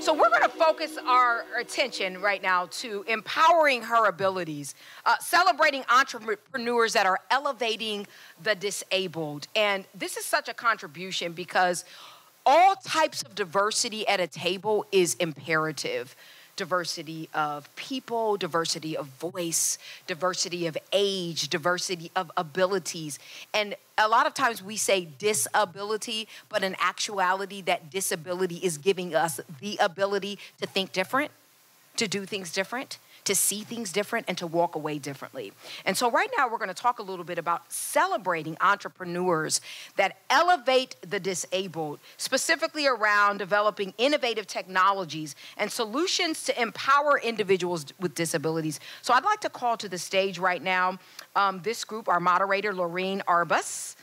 So we're going to focus our attention right now to empowering her abilities, celebrating entrepreneurs that are elevating the disabled. And this is such a contribution because all types of diversity at a table is imperative. Diversity of people, diversity of voice, diversity of age, diversity of abilities. And a lot of times we say disability, but in actuality, that disability is giving us the ability to think different, to do things different, to see things different, and to walk away differently. And so right now we're going to talk a little bit about celebrating entrepreneurs that elevate the disabled, specifically around developing innovative technologies and solutions to empower individuals with disabilities. So I'd like to call to the stage right now this group, our moderator, Loreen Arbus,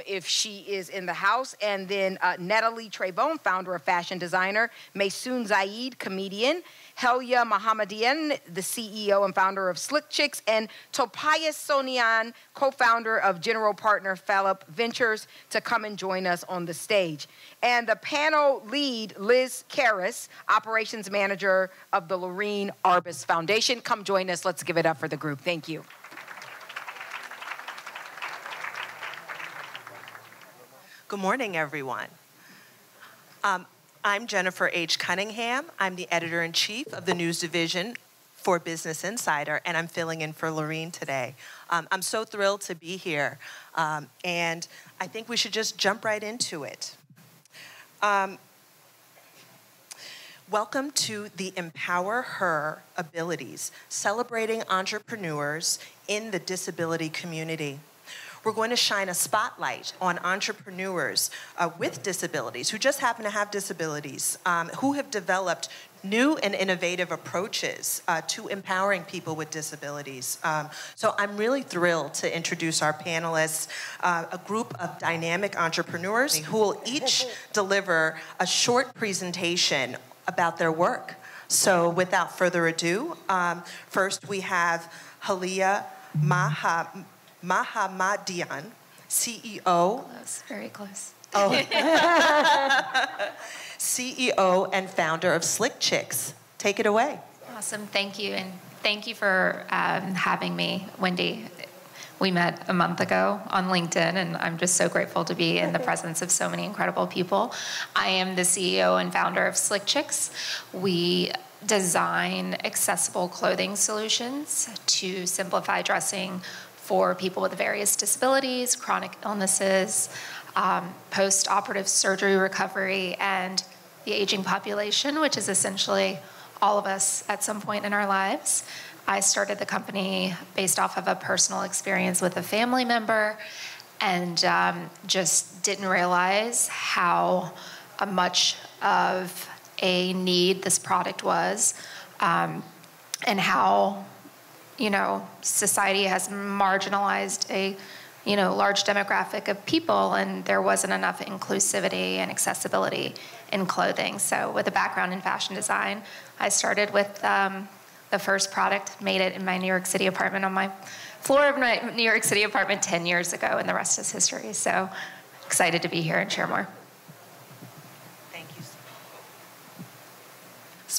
if she is in the house, and then Natalie Trevonne, founder of Fashion Designer, Maysoon Zayid, comedian, Helya Mohammadian, the CEO and founder of Slick Chicks, and Topias Sonian, co-founder of General Partner Phallop Ventures, to come and join us on the stage. And the panel lead, Liz Karras, operations manager of the Loreen Arbus Foundation. Come join us. Let's give it up for the group. Thank you. Good morning, everyone. I'm Jennifer H. Cunningham. I'm the editor-in-chief of the news division for Business Insider, and I'm filling in for Loreen today. I'm so thrilled to be here, and I think we should just jump right into it. Welcome to the Empower Her Abilities, celebrating entrepreneurs in the disability community. We're going to shine a spotlight on entrepreneurs with disabilities, who just happen to have disabilities, who have developed new and innovative approaches to empowering people with disabilities. So I'm really thrilled to introduce our panelists, a group of dynamic entrepreneurs who will each deliver a short presentation about their work. So without further ado, first we have Helya Mohammadian, CEO. Close, very close. Oh. CEO and founder of Slick Chicks. Take it away. Awesome, thank you. And thank you for having me, Wendy. We met a month ago on LinkedIn, and I'm just so grateful to be in the presence of so many incredible people. I am the CEO and founder of Slick Chicks. We design accessible clothing solutions to simplify dressing for people with various disabilities, chronic illnesses, post-operative surgery recovery, and the aging population, which is essentially all of us at some point in our lives. I started the company based off of a personal experience with a family member, and just didn't realize how much of a need this product was, and how society has marginalized a, large demographic of people, and there wasn't enough inclusivity and accessibility in clothing. So with a background in fashion design, I started with the first product, made it in my New York City apartment, on my floor of my New York City apartment 10 years ago, and the rest is history. So excited to be here and share more.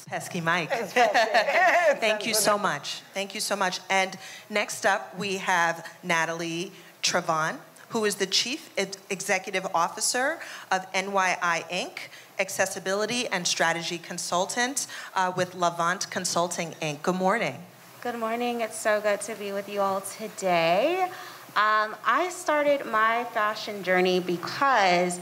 Pesky Mike. Thank you so much. Thank you so much. And next up, we have Natalie Trevonne, who is the Chief Executive Officer of NYI Inc Accessibility and Strategy Consultant with LaVant Consulting Inc. Good morning. Good morning. It's so good to be with you all today. I started my fashion journey because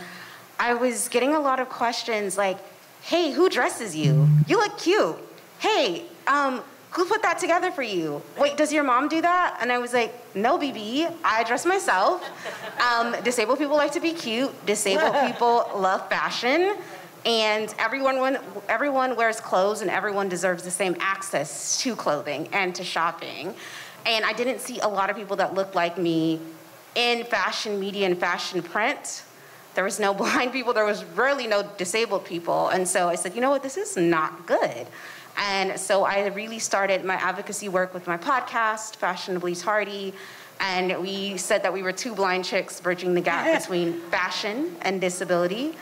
I was getting a lot of questions like, hey, who dresses you? You look cute. Hey, who put that together for you? Wait, does your mom do that? And I was like, no, BB, I dress myself. Disabled people like to be cute. Disabled people love fashion. And everyone wears clothes, and everyone deserves the same access to clothing and to shopping. And I didn't see a lot of people that looked like me in fashion media and fashion print. There was no blind people, there was rarely no disabled people. And so I said, you know what, this is not good. And so I really started my advocacy work with my podcast, Fashionably Tardy, and we said that we were two blind chicks bridging the gap between fashion and disability.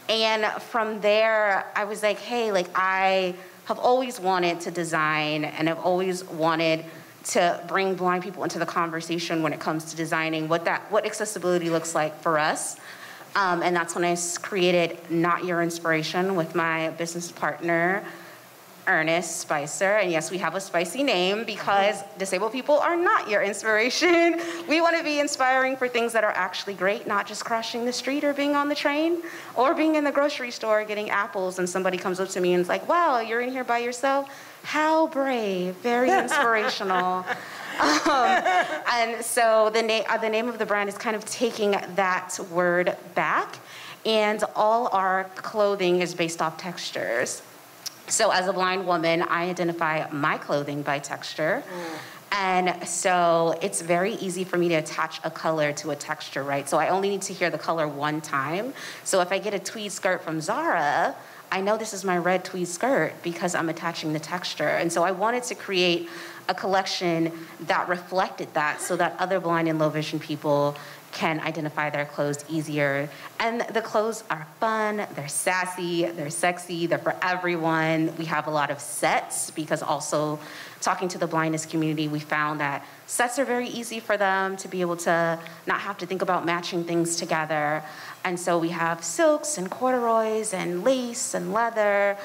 And from there, I was like, hey, like I have always wanted to design and I've always wanted to bring blind people into the conversation when it comes to designing what accessibility looks like for us. And that's when I created Not Your Inspiration with my business partner, Ernest Spicer. And yes, we have a spicy name because disabled people are not your inspiration. We want to be inspiring for things that are actually great, not just crossing the street or being on the train or being in the grocery store getting apples and somebody comes up to me and is like, wow, you're in here by yourself? How brave, very inspirational. And so the name of the brand is kind of taking that word back, and all our clothing is based off textures. So as a blind woman, I identify my clothing by texture. And so it's very easy for me to attach a color to a texture, right? So I only need to hear the color one time. So if I get a tweed skirt from Zara, I know this is my red tweed skirt because I'm attaching the texture. And so I wanted to create a collection that reflected that so that other blind and low vision people can identify their clothes easier. And the clothes are fun, they're sassy, they're sexy, they're for everyone. We have a lot of sets because also talking to the blindness community, we found that sets are very easy for them to be able to not have to think about matching things together. And so we have silks and corduroys and lace and leather.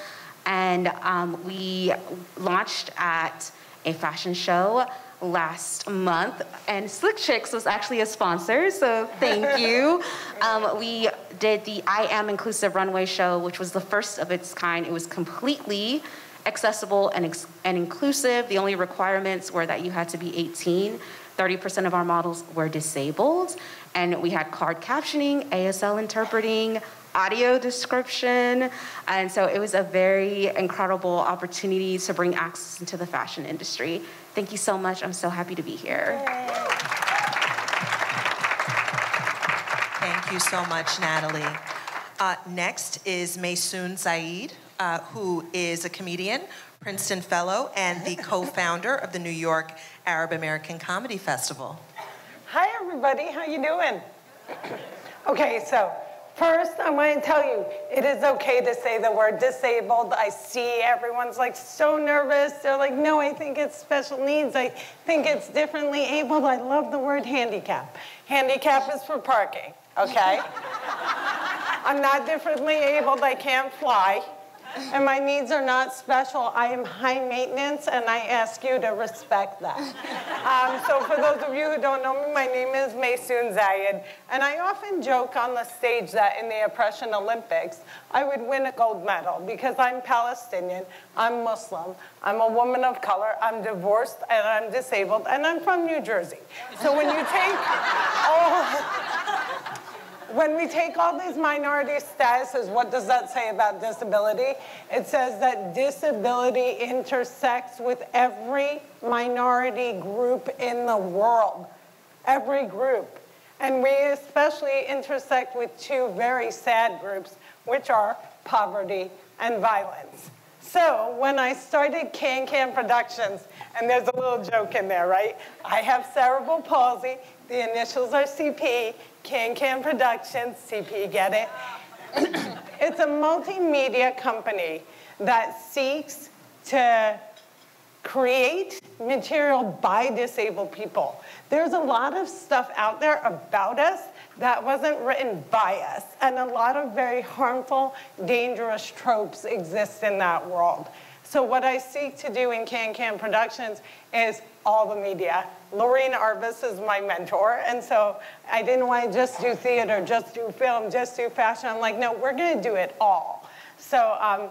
And we launched at a fashion show last month, and Slick Chicks was actually a sponsor, so thank you. We did the I Am Inclusive runway show, which was the first of its kind. It was completely accessible and inclusive. The only requirements were that you had to be 18. 30% of our models were disabled, and we had card captioning, ASL interpreting, audio description, and so it was a very incredible opportunity to bring access into the fashion industry. Thank you so much. I'm so happy to be here. Yay. Thank you so much, Natalie. Next is Maysoon Zayid, who is a comedian, Princeton Fellow, and the co-founder of the New York Arab American Comedy Festival. Hi, everybody. How you doing? Okay, so first, I want to tell you, it is okay to say the word disabled. I see everyone's like so nervous. They're like, no, I think it's special needs. I think it's differently abled. I love the word handicap. Handicap is for parking, okay? I'm not differently abled. I can't fly. And my needs are not special. I am high maintenance, and I ask you to respect that. So for those of you who don't know me, my name is Maysoon Zayid, and I often joke on the stage that in the Oppression Olympics, I would win a gold medal because I'm Palestinian, I'm Muslim, I'm a woman of color, I'm divorced, and I'm disabled, and I'm from New Jersey. So when you take when we take all these minority statuses, what does that say about disability? It says that disability intersects with every minority group in the world, every group. And we especially intersect with two very sad groups, which are poverty and violence. So when I started Can Productions, and there's a little joke in there, right? I have cerebral palsy, the initials are CP, Can Productions, CP, get it? It's a multimedia company that seeks to create material by disabled people. There's a lot of stuff out there about us that wasn't written by us, and a lot of very harmful, dangerous tropes exist in that world. So what I seek to do in Can Productions is all the media. Loreen Arbus is my mentor, and so I didn't want to just do theater, just do film, just do fashion. I'm like, no, we're going to do it all. So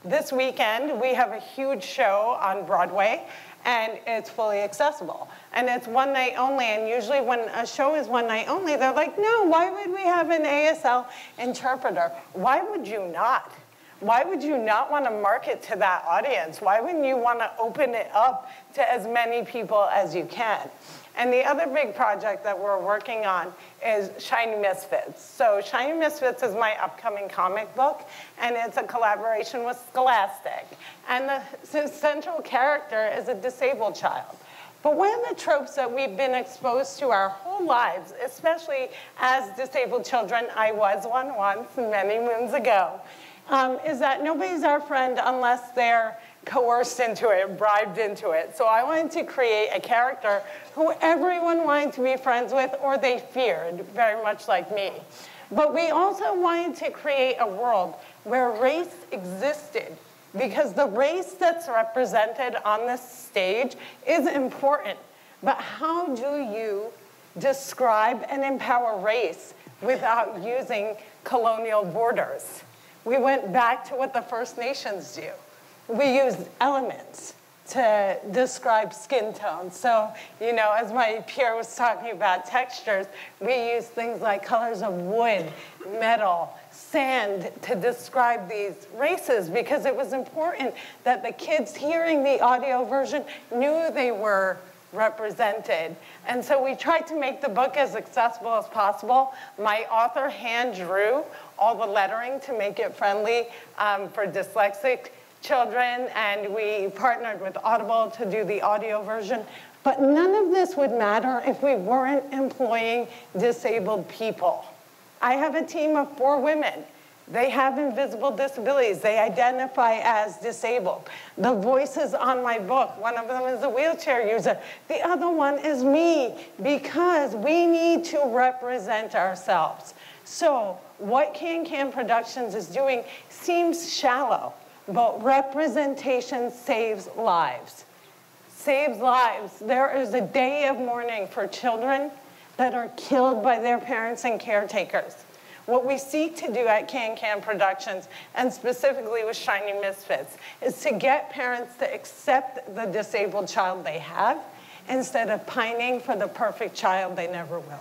this weekend, we have a huge show on Broadway, and it's fully accessible. And it's one night only, and usually when a show is one night only, they're like, no, why would we have an ASL interpreter? Why would you not? Why would you not want to market to that audience? Why wouldn't you want to open it up to as many people as you can? And the other big project that we're working on is Shiny Misfits. So Shiny Misfits is my upcoming comic book, and it's a collaboration with Scholastic. And the central character is a disabled child. But one of the tropes that we've been exposed to our whole lives, especially as disabled children, I was one once, many moons ago, is that nobody's our friend unless they're coerced into it, bribed into it. So I wanted to create a character who everyone wanted to be friends with or they feared, very much like me. But we also wanted to create a world where race existed, because the race that's represented on this stage is important. But how do you describe and empower race without using colonial borders? We went back to what the First Nations do. We used elements to describe skin tone. So, you know, as my peer was talking about textures, we use things like colors of wood, metal, sand to describe these races, because it was important that the kids hearing the audio version knew they were represented. And so we tried to make the book as accessible as possible. My author hand drew all the lettering to make it friendly for dyslexic children, and we partnered with Audible to do the audio version. But none of this would matter if we weren't employing disabled people. I have a team of 4 women. They have invisible disabilities. They identify as disabled. The voices on my book, one of them is a wheelchair user. The other one is me, because we need to represent ourselves. So what Can Productions is doing seems shallow, but representation saves lives. Saves lives. There is a day of mourning for children that are killed by their parents and caretakers. What we seek to do at Can Productions, and specifically with Shiny Misfits, is to get parents to accept the disabled child they have instead of pining for the perfect child they never will.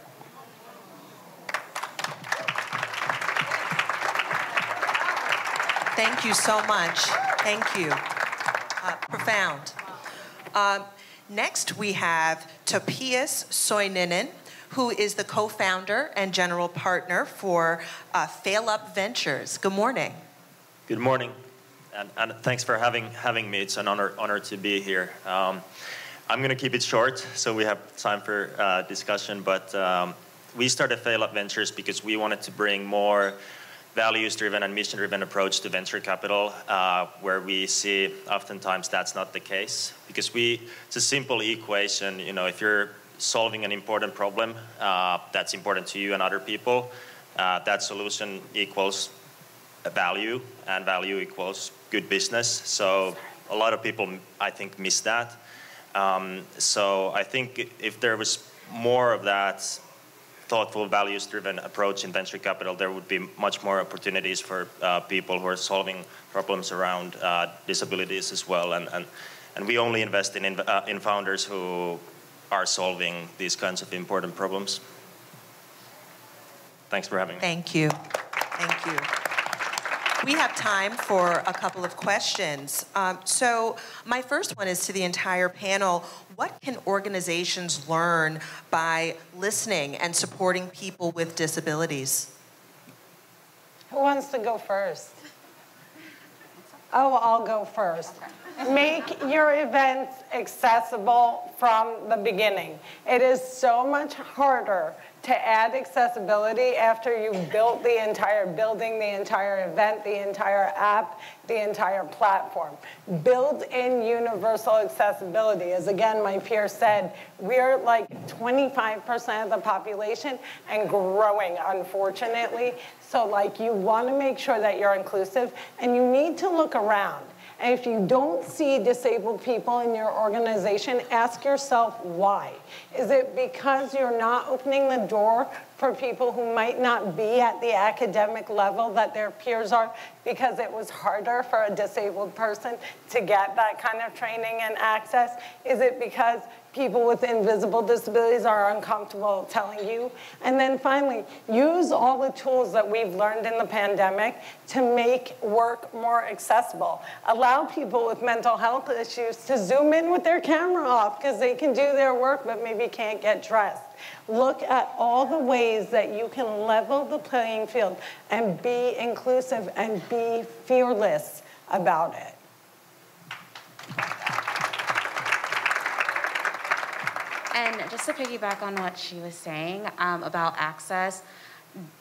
Thank you so much. Thank you. Profound. Next, we have Topias Soininen, who is the co-founder and general partner for Fail Up Ventures. Good morning. Good morning, and thanks for having me. It's an honor to be here. I'm going to keep it short so we have time for discussion, but we started Fail Up Ventures because we wanted to bring more values-driven and mission-driven approach to venture capital, where we see oftentimes that's not the case. Because it's a simple equation, you know, if you're solving an important problem that's important to you and other people, that solution equals a value, and value equals good business. So a lot of people, I think, miss that. So I think if there was more of that thoughtful, values-driven approach in venture capital, there would be much more opportunities for people who are solving problems around disabilities as well. And we only invest in founders who are solving these kinds of important problems. Thanks for having me. Thank you. Thank you. We have time for a couple of questions. So my first one is to the entire panel. What can organizations learn by listening and supporting people with disabilities? Who wants to go first? Oh, I'll go first. Make your events accessible from the beginning. It is so much harder to add accessibility after you've built the entire building, the entire event, the entire app, the entire platform. Build in universal accessibility. As again, my peer said, we're like 25% of the population and growing, unfortunately. So like, you want to make sure that you're inclusive, and you need to look around. And if you don't see disabled people in your organization, ask yourself why. Is it because you're not opening the door for people who might not be at the academic level that their peers are, because it was harder for a disabled person to get that kind of training and access? Is it because people with invisible disabilities are uncomfortable telling you? And then finally, use all the tools that we've learned in the pandemic to make work more accessible. Allow people with mental health issues to zoom in with their camera off because they can do their work but maybe can't get dressed. Look at all the ways that you can level the playing field and be inclusive and be fearless about it. And just to piggyback on what she was saying about access,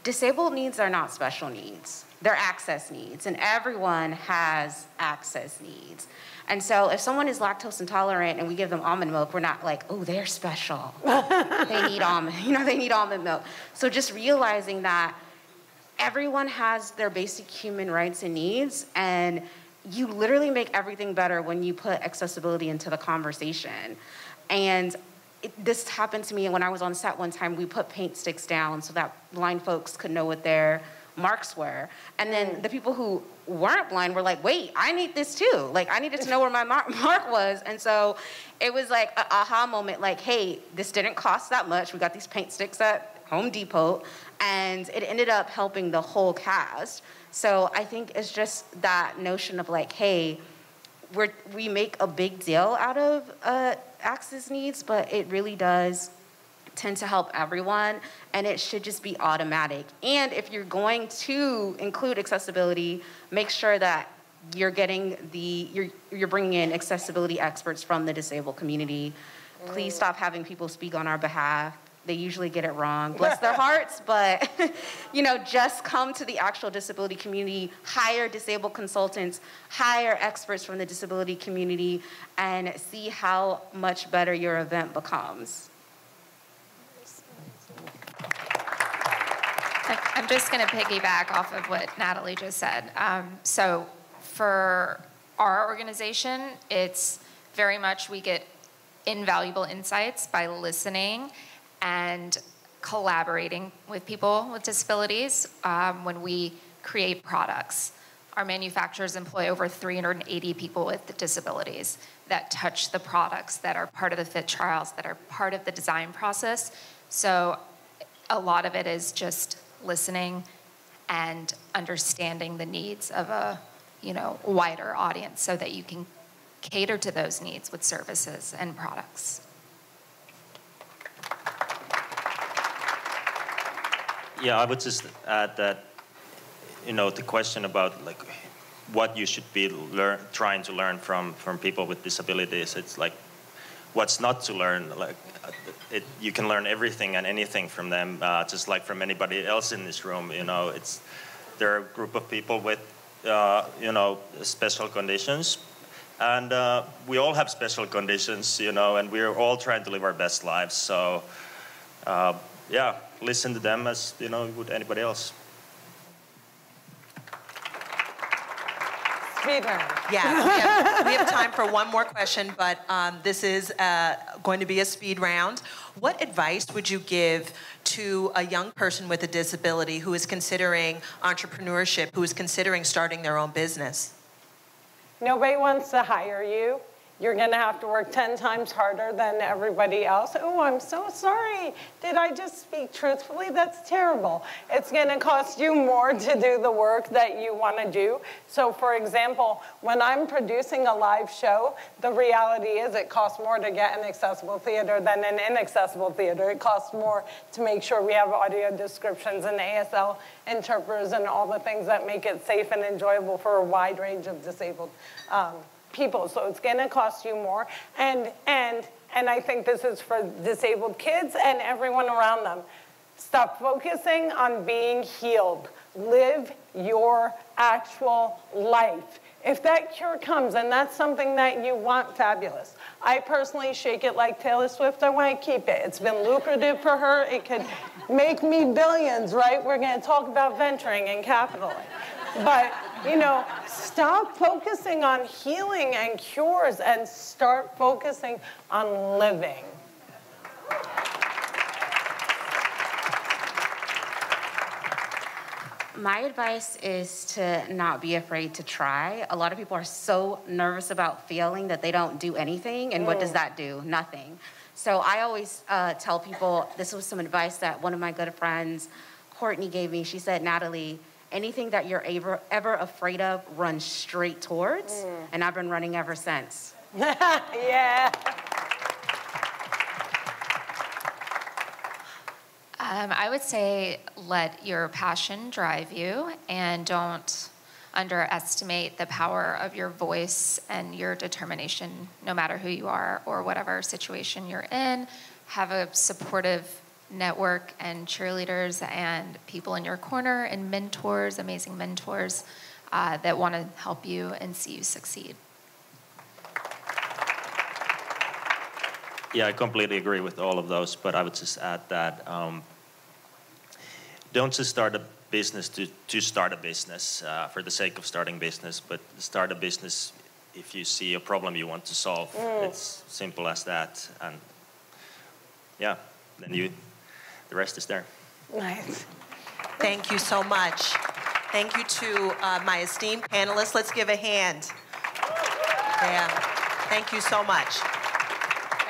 disabled needs are not special needs. They're access needs, and everyone has access needs. And so if someone is lactose intolerant and we give them almond milk, we're not like, oh, they're special. They need almond milk. So just realizing that everyone has their basic human rights and needs, and you literally make everything better when you put accessibility into the conversation. And this happened to me when I was on set one time. We put paint sticks down so that blind folks could know what their marks were. And then the people who weren't blind were like, wait, I need this too. Like, I needed to know where my mark was. And so it was like an aha moment, like, hey, this didn't cost that much. We got these paint sticks at Home Depot, and it ended up helping the whole cast. So I think it's just that notion of like, hey, we make a big deal out of access needs, but it really does tend to help everyone, and it should just be automatic. And if you're going to include accessibility, make sure that you're getting you're bringing in accessibility experts from the disabled community. Please stop having people speak on our behalf. They usually get it wrong, bless their hearts, but just come to the actual disability community, hire disabled consultants, hire experts from the disability community, and see how much better your event becomes. I'm just going to piggyback off of what Natalie just said. So for our organization, it's very much we get invaluable insights by listening and collaborating with people with disabilities when we create products. Our manufacturers employ over 380 people with disabilities that touch the products, that are part of the fit trials, that are part of the design process. So a lot of it is just listening and understanding the needs of a wider audience so that you can cater to those needs with services and products. Yeah, I would just add that, the question about like what you should be trying to learn from people with disabilities, it's like what's not to learn. Like you can learn everything and anything from them, just like from anybody else in this room. They're a group of people with special conditions, and we all have special conditions, and we're all trying to live our best lives. So yeah, listen to them as you would anybody else. Speed round. Yeah, we have time for one more question, but this is going to be a speed round. What advice would you give to a young person with a disability who is considering entrepreneurship, who is considering starting their own business? Nobody wants to hire you. You're going to have to work 10 times harder than everybody else. Oh, I'm so sorry. Did I just speak truthfully? That's terrible. It's going to cost you more to do the work that you want to do. So, for example, when I'm producing a live show, the reality is it costs more to get an accessible theater than an inaccessible theater. It costs more to make sure we have audio descriptions and ASL interpreters and all the things that make it safe and enjoyable for a wide range of disabled people. So it's going to cost you more. And I think this is for disabled kids and everyone around them. Stop focusing on being healed. Live your actual life. If that cure comes and that's something that you want, fabulous. I personally shake it like Taylor Swift. I want to keep it. It's been lucrative for her. It could make me billions, right? We're going to talk about venturing and capitalism. But, stop focusing on healing and cures and start focusing on living. My advice is to not be afraid to try. A lot of people are so nervous about failing that they don't do anything, and what does that do? Nothing. So I always tell people, this was some advice that one of my good friends, Courtney, gave me. She said, Natalie, anything that you're ever afraid of, run straight towards. And I've been running ever since. Yeah. I would say let your passion drive you, and don't underestimate the power of your voice and your determination, no matter who you are or whatever situation you're in. have a supportive network and cheerleaders and people in your corner and mentors, amazing mentors that want to help you and see you succeed. Yeah, I completely agree with all of those, but I would just add that don't just start a business to start a business for the sake of starting business, but start a business if you see a problem you want to solve. It's simple as that, and yeah, then the rest is there. Nice. Thank you so much. Thank you to my esteemed panelists. Let's give a hand. Yeah. Thank you so much.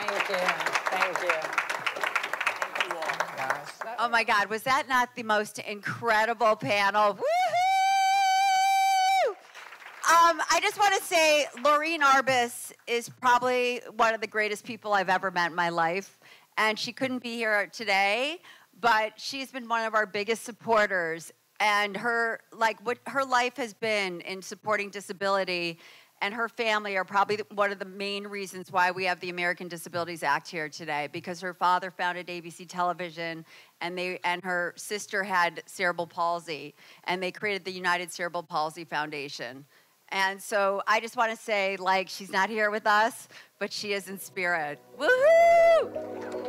Thank you. Thank you. Thank you all. Gosh, Oh my God, was that not the most incredible panel? Woohoo! I just want to say Loreen Arbus is probably one of the greatest people I've ever met in my life. And she couldn't be here today, but she's been one of our biggest supporters. And what her life has been in supporting disability and her family are probably one of the main reasons why we have the American Disabilities Act here today, because her father founded ABC Television and her sister had cerebral palsy, and they created the United Cerebral Palsy Foundation. And so I just want to say, she's not here with us, but she is in spirit. Woohoo!